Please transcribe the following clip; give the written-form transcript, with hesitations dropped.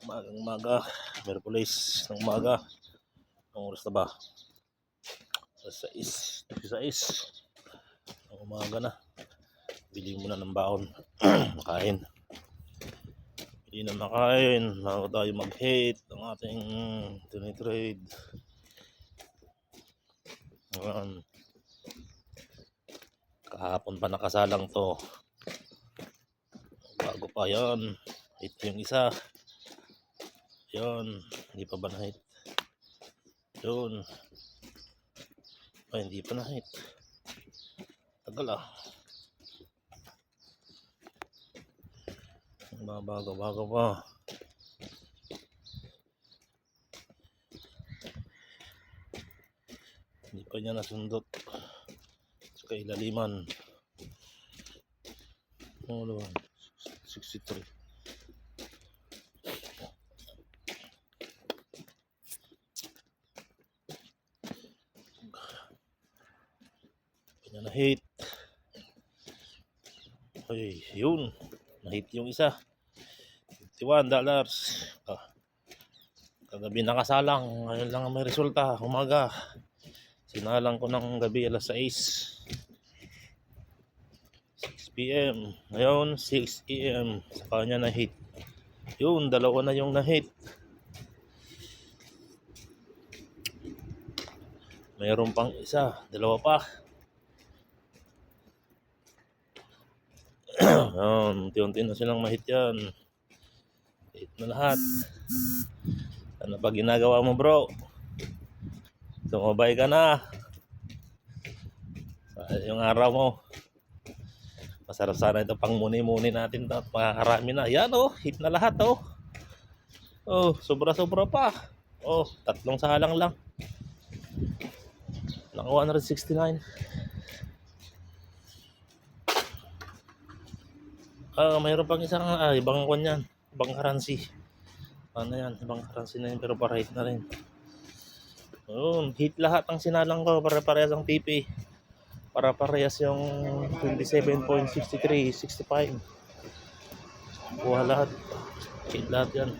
Umagang umaga, Merkulis ng umaga. Ang oras na ba? Sa 6 ng umaga na. Bili mo na ng baon. Makain. Bili na makain. Bago tayo mag-hit ang ating trade. Ayan. Kahapon pa nakasalang to. Bago pa yan. Hit yung isa. Yun. Hindi pa ba na-hit? Yun. Ay, hindi pa na-hit. Tagal ah. Bago pa. Hindi pa niya nasundot sa kailaliman. Ano ba? 63. Kanya na-hit. Ay, yun. Na-hit yung isa. $51. Kagabi nakasalang. Ngayon lang may resulta. Umaga. Sinalang ko ng gabi alas 6 PM. Ngayon 6 AM. Sa kanya na-hit. Yun, dalawa na yung na-hit. Mayroon pang isa. Dalawa pa. Unti-unti na silang ma-hit yan. Hit na lahat. Ano pa ginagawa mo, bro? Sumabay ka na. Yung araw mo. Masarap sana ito pang muni-muni natin at makakarami na. Yan oh, hit na lahat oh. Oh, sobra-sobra pa. Oh, tatlong salang lang. Naka 169. Mayroon pang isang ibang kwan yan. Ibang currency. Ano yan? Ibang currency na yun pero para hit na rin. Hit lahat ang sinalang ko. Para-parehas ang TP. Para-parehas yung 27.63, 65. Kuha lahat. Hit lahat yan.